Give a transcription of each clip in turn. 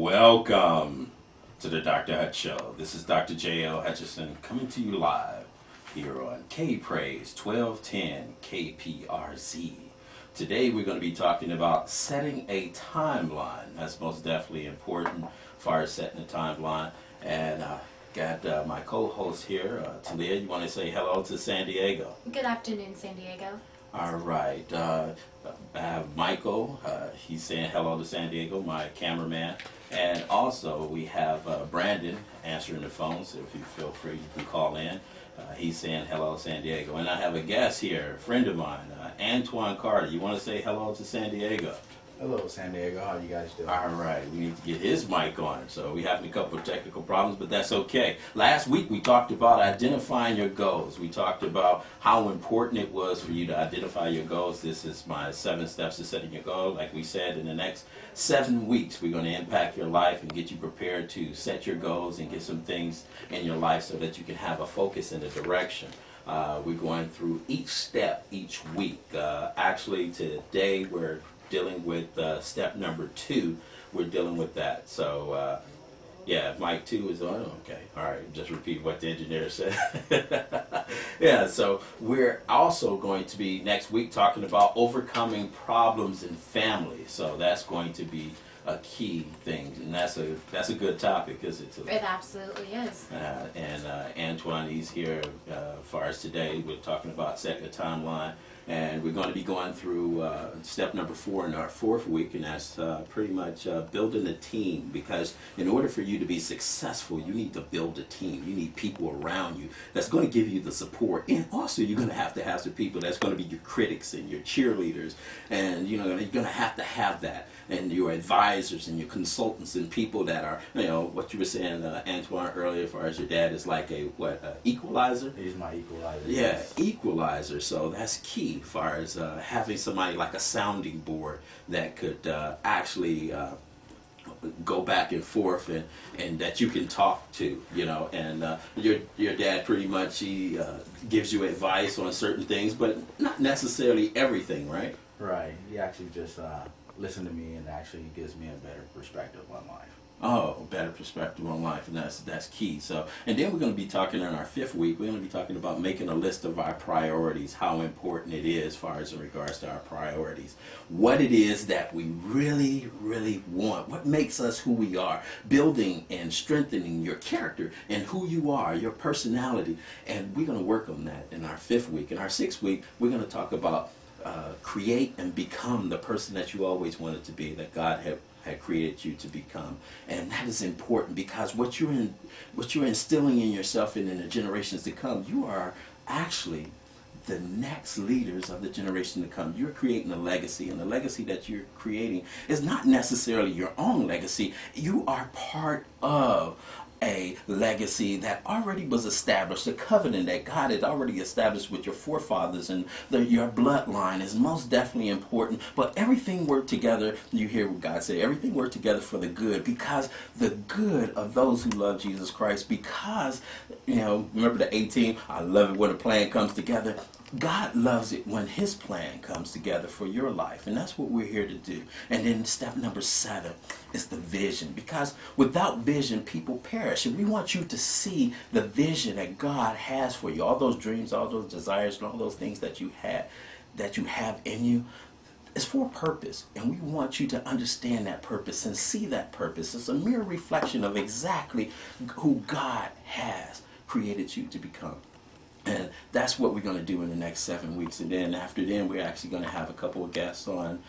Welcome to the Dr. Hutch Show. This is Dr. J.L. Hutchinson coming to you live here on K-Praise 1210 KPRZ. Today we're going to be talking about setting a timeline. That's most definitely important as far as setting a timeline. And got my co-host here, Talia. You want to say hello to San Diego? Good afternoon, San Diego. All right. I have Michael. He's saying hello to San Diego, my cameraman. And also we have Brandon answering the phone, so if you feel free, you can call in. He's saying hello, San Diego. And I have a guest here, a friend of mine, Antoine Carter. You want to say hello to San Diego? Hello, San Diego. How you guys doing? All right, we need to get his mic on. So we having a couple of technical problems, but that's okay. Last week we talked about identifying your goals. We talked about how important it was for you to identify your goals. This is my 7 steps to setting your goal. Like we said, in the next 7 weeks, we're going to impact your life and get you prepared to set your goals and get some things in your life so that you can have a focus and a direction. We're going through each step each week. Actually, today we're dealing with step number 2. We're dealing with that. So, yeah, mic 2 is on. Okay. All right. Just repeat what the engineer said. Yeah, so we're also going to be next week talking about overcoming problems in family. So that's going to be a key thing, and that's a good topic, because it's It absolutely is. and Antoine, he's here for us today. We're talking about setting a timeline, and we're going to be going through step number 4 in our 4th week, and that's pretty much building a team. Because in order for you to be successful, you need to build a team. You need people around you that's going to give you the support, and also you're going to have some people that's going to be your critics and your cheerleaders, and you're going to have that, and your advisors and your consultants and people that are, what you were saying, Antoine, earlier, as far as your dad is like a equalizer? He's my equalizer. Yeah, Yes. equalizer. So that's key as far as having somebody like a sounding board that could actually go back and forth, and that you can talk to, and your dad pretty much, he gives you advice on certain things, but not necessarily everything, right? Right. He actually just listened to me and actually gives me a better perspective on life. Oh, better perspective on life, and that's key. So, and then we're going to be talking in our 5th week. We're going to be talking about making a list of our priorities, how important it is as far as in regards to our priorities, what it is that we really, really want, what makes us who we are, building and strengthening your character and who you are, your personality, and we're going to work on that in our 5th week. In our 6th week, we're going to talk about create and become the person that you always wanted to be, that God had created you to become. And that is important, because what you're instilling in yourself and in the generations to come, you are actually the next leaders of the generation to come. You're creating a legacy, and the legacy that you're creating is not necessarily your own legacy. You are part of a legacy that already was established, a covenant that God had already established with your forefathers, and your bloodline is most definitely important. But everything worked together. You hear what God say, everything worked together for the good, because the good of those who love Jesus Christ. Because, remember the 18, I love it when a plan comes together. God loves it when his plan comes together for your life, and that's what we're here to do. And then step number 7 is the vision, because without vision, people perish. And we want you to see the vision that God has for you, all those dreams, all those desires, and all those things that you have in you. It's for a purpose, and we want you to understand that purpose and see that purpose. It's a mere reflection of exactly who God has created you to become. And that's what we're going to do in the next 7 weeks. And then after then, we're actually going to have a couple of guests on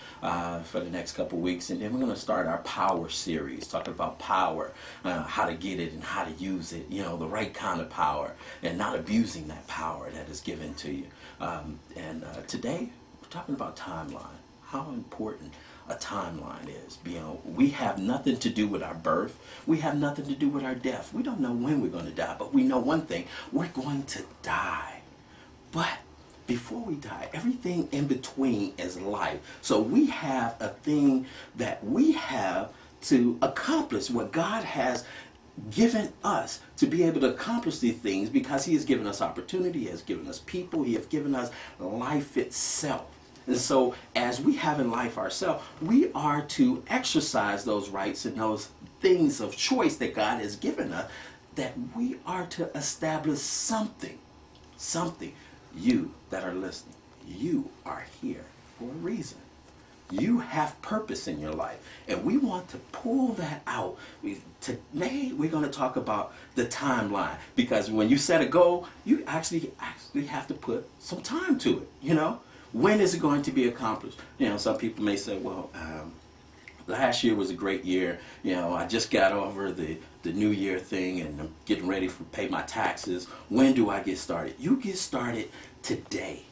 for the next couple of weeks. And then we're going to start our power series, talking about power, how to get it and how to use it, the right kind of power, and not abusing that power that is given to you. Today, we're talking about timeline, how important a timeline is. We have nothing to do with our birth. We have nothing to do with our death. We don't know when we're going to die, but we know one thing: we're going to die. But before we die, everything in between is life. So we have a thing that we have to accomplish, what God has given us to be able to accomplish these things, because he has given us opportunity, he has given us people, he has given us life itself. And so as we have in life ourselves, we are to exercise those rights and those things of choice that God has given us, that we are to establish something. Something. You that are listening, you are here for a reason. You have purpose in your life, and we want to pull that out. Today we're going to talk about the timeline, because when you set a goal, you actually have to put some time to it. You know, when is it going to be accomplished? You know, some people may say, well, last year was a great year. You know, I just got over the New Year thing, and I'm getting ready to pay my taxes. When do I get started? You get started today.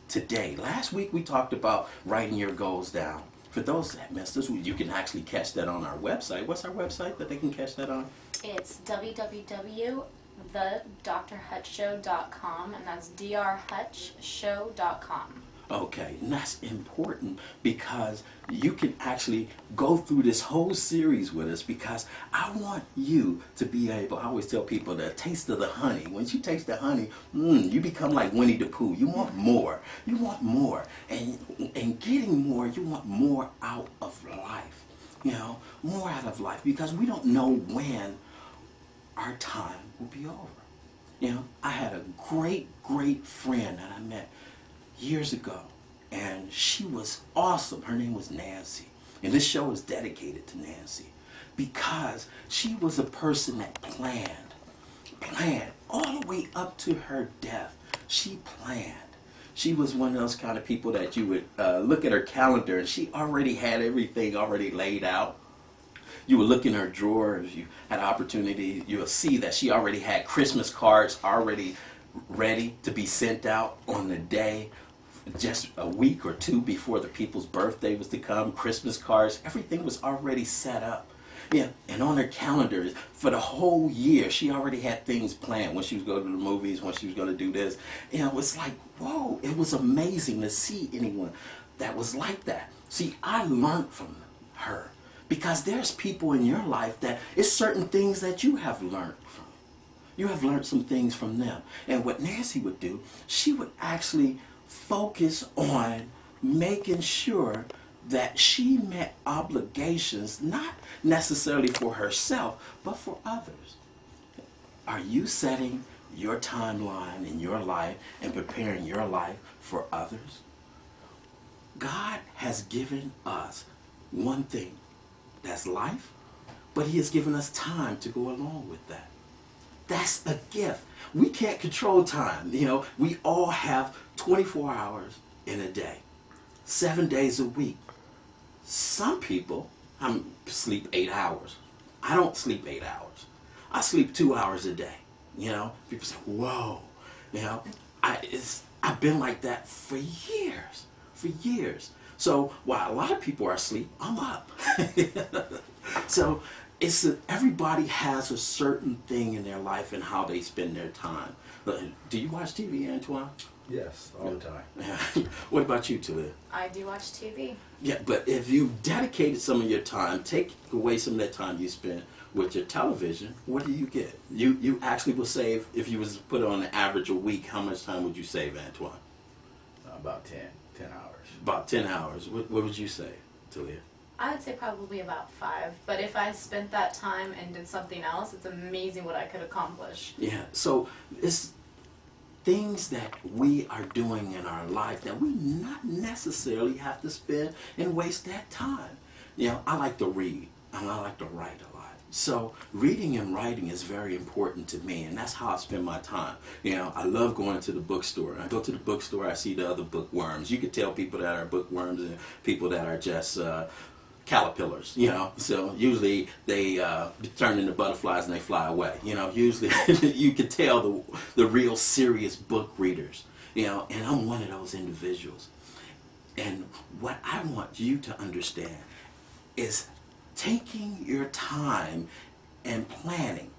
Today. Last week we talked about writing your goals down. For those that missed us, you can actually catch that on our website. What's our website that they can catch that on? It's www.thedrhutchshow.com, and that's drhutchshow.com. Okay, and that's important, because you can actually go through this whole series with us, because I want you to be able, I always tell people, the taste of the honey. Once you taste the honey, you become like Winnie the Pooh. You want more. You want more. And getting more, you want more out of life. You know, more out of life, because we don't know when our time will be over. You know, I had a great friend that I met years ago, and she was awesome. Her name was Nancy, and this show is dedicated to Nancy, because she was a person that planned all the way up to her death. She planned. She was one of those kind of people that you would look at her calendar, and she already had everything already laid out. You would look in her drawer, if you had opportunity, you will see that she already had Christmas cards already ready to be sent out on the day, just a week or two before the people's birthday was to come. Christmas cards, everything was already set up. Yeah, and on her calendar for the whole year, she already had things planned. When she was going to the movies, when she was going to do this. You know, it's like, whoa, it was amazing to see anyone that was like that. See, I learned from her, because there's people in your life that it's certain things that you have learned from. You have learned some things from them. And what Nancy would do, she would actually focus on making sure that she met obligations, not necessarily for herself, but for others. Are you setting your timeline in your life and preparing your life for others? God has given us one thing, that's life, but He has given us time to go along with that. That's a gift. We can't control time. You know, we all have 24 hours in a day, 7 days a week. Some people sleep 8 hours. I don't sleep 8 hours. I sleep 2 hours a day. You know, people say, whoa. You know, I've been like that for years. So while a lot of people are asleep, I'm up. So everybody has a certain thing in their life and how they spend their time. Do you watch TV, Antoine? Yes, all the time. What about you, Talia? I do watch TV. Yeah, but if you dedicated some of your time, take away some of that time you spend with your television, what do you get? You actually will save, if you was to put on an average a week, how much time would you save, Antoine? About 10 hours. About 10 hours. What would you say, Talia? I would say probably about 5. But if I spent that time and did something else, it's amazing what I could accomplish. Yeah, so it's things that we are doing in our life that we not necessarily have to spend and waste that time. You know, I like to read and I like to write a lot. So reading and writing is very important to me, and that's how I spend my time. You know, I love going to the bookstore. I go to the bookstore, I see the other bookworms. You could tell people that are bookworms and people that are just caterpillars, you know. So usually they turn into butterflies and they fly away. You know, usually you could tell the real serious book readers, you know, and I'm one of those individuals. And what I want you to understand is taking your time and planning.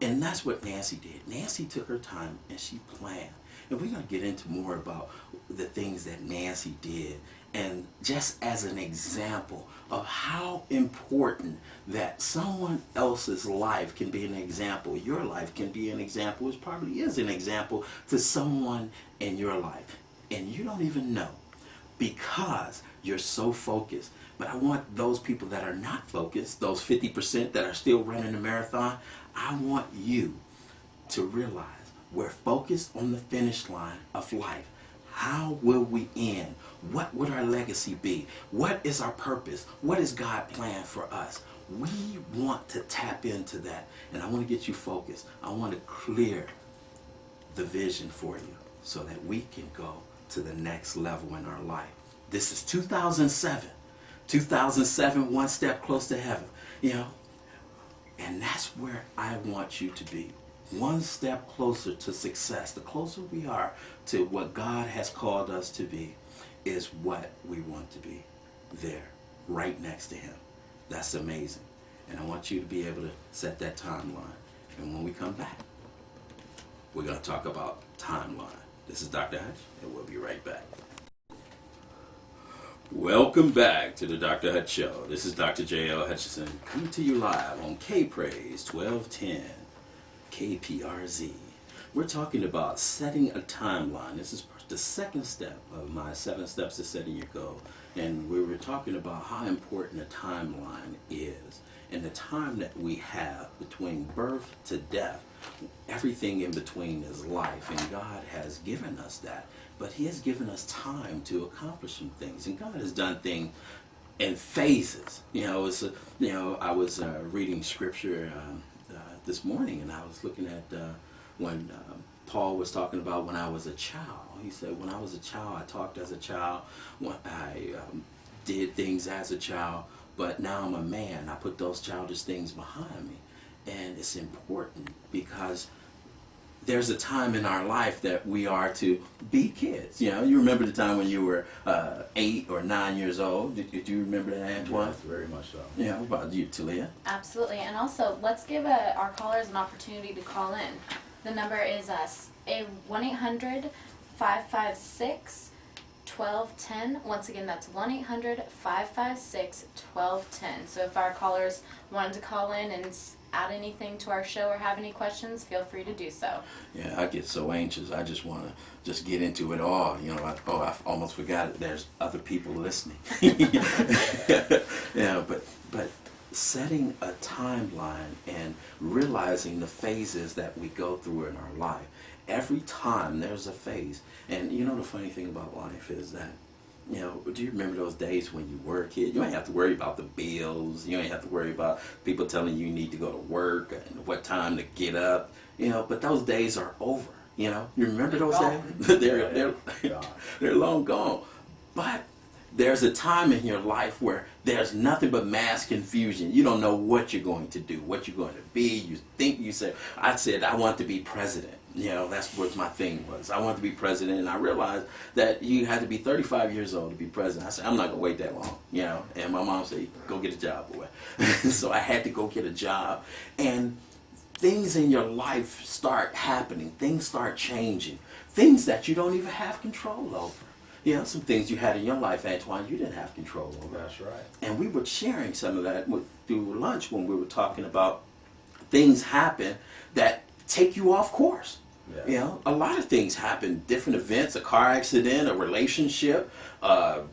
And that's what Nancy did. Nancy took her time and she planned. And we're going to get into more about the things that Nancy did, and just as an example of how important that someone else's life can be an example. Your life can be an example. It probably is an example to someone in your life. And you don't even know, because You're so focused. But I want those people that are not focused, those 50% that are still running the marathon, I want you to realize we're focused on the finish line of life. How will we end? What would our legacy be? What is our purpose? What is God planned for us? We want to tap into that. And I want to get you focused. I want to clear the vision for you so that we can go to the next level in our life. This is 2007. 2007, one step close to heaven. You know, and that's where I want you to be. One step closer to success. The closer we are to what God has called us to be is what we want to be there, right next to him. That's amazing. And I want you to be able to set that timeline. And when we come back, we're going to talk about timeline. This is Dr. Hutch, and we'll be right back. Welcome back to the Dr. Hutch Show. This is Dr. J.L. Hutchinson coming to you live on K-Praise 1210 KPRZ. We're talking about setting a timeline. This is the second step of my 7 steps to setting your goal. And we were talking about how important a timeline is and the time that we have between birth to death. Everything in between is life, and God has given us that. But he has given us time to accomplish some things. And God has done things in phases. I was reading scripture this morning, and I was looking at when Paul was talking about when I was a child. He said, when I was a child, I talked as a child. When I did things as a child. But now I'm a man. I put those childish things behind me. And it's important because there's a time in our life that we are to be kids. You remember the time when you were 8 or 9 years old. Did you remember that, Antoine? Yes, very much so. Yeah, what about you, Talia? Absolutely. And also, let's give our callers an opportunity to call in. The number is 1-800-556-1210. Once again, that's 1-800-556-1210. So if our callers wanted to call in and add anything to our show or have any questions, feel free to do so. Yeah, I get so anxious. I just want to just get into it all. I almost forgot it. There's other people listening. But setting a timeline and realizing the phases that we go through in our life. Every time there's a phase. And the funny thing about life is that, do you remember those days when you were a kid? You ain't have to worry about the bills. You ain't have to worry about people telling you need to go to work and what time to get up. But those days are over. You remember those days? They're long gone. But there's a time in your life where there's nothing but mass confusion. You don't know what you're going to do, what you're going to be. I said, I want to be president. That's what my thing was. I wanted to be president, and I realized that you had to be 35 years old to be president. I said, I'm not going to wait that long, And my mom said, go get a job, boy. So I had to go get a job. And things in your life start happening. Things start changing. Things that you don't even have control over. Some things you had in your life, Antoine, you didn't have control over. That's right. And we were sharing some of that through lunch when we were talking about things happen that take you off course. Yeah. A lot of things happen, different events, a car accident, a relationship, a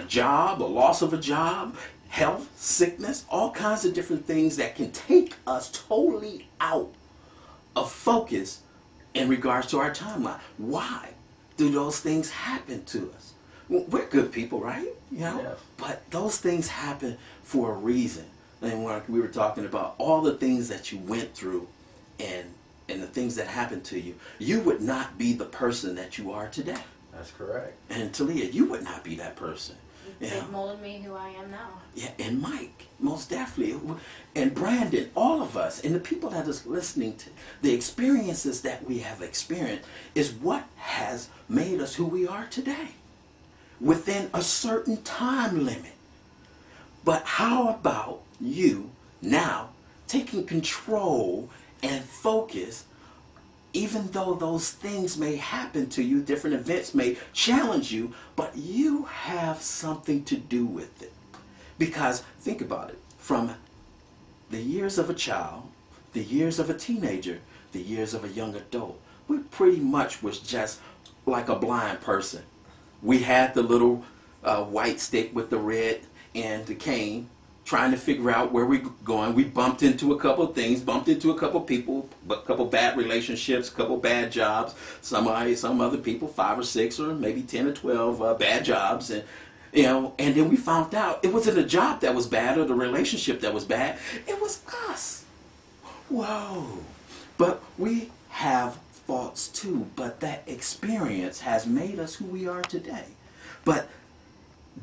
job, a loss of a job, health, sickness, all kinds of different things that can take us totally out of focus in regards to our timeline. Why do those things happen to us? Well, we're good people, right? Yes. But those things happen for a reason. And when we were talking about all the things that you went through and the things that happened to you, you would not be the person that you are today. That's correct. And Talia, you would not be that person. They've molded me who I am now. Yeah, and Mike, most definitely. And Brandon, all of us, and the people that is listening to the experiences that we have experienced is what has made us who we are today within a certain time limit. But how about you now taking control and focus, even though those things may happen to you, different events may challenge you, but you have something to do with it. Because think about it, from the years of a child, the years of a teenager, the years of a young adult, we pretty much was just like a blind person. We had the little white stick with the red and the cane, trying to figure out where we're going. We bumped into a couple of things, bumped into a couple of people, a couple bad relationships, a couple bad jobs. Some other people, 5 or 6 or maybe 10 or 12 bad jobs, and and then we found out it wasn't the job that was bad or the relationship that was bad. It was us. Whoa! But we have faults too. But that experience has made us who we are today. But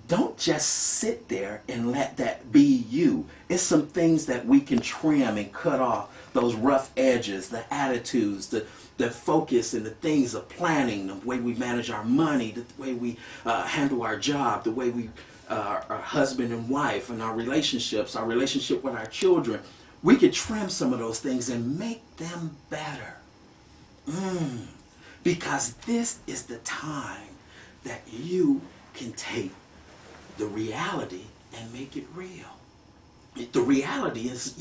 don't just sit there and let that be you. It's some things that we can trim and cut off. Those rough edges, the attitudes, the focus and the things of planning, the way we manage our money, the way we handle our job, the way we our husband and wife and our relationships, our relationship with our children. We could trim some of those things and make them better. Because this is the time that you can take the reality and make it real. The reality is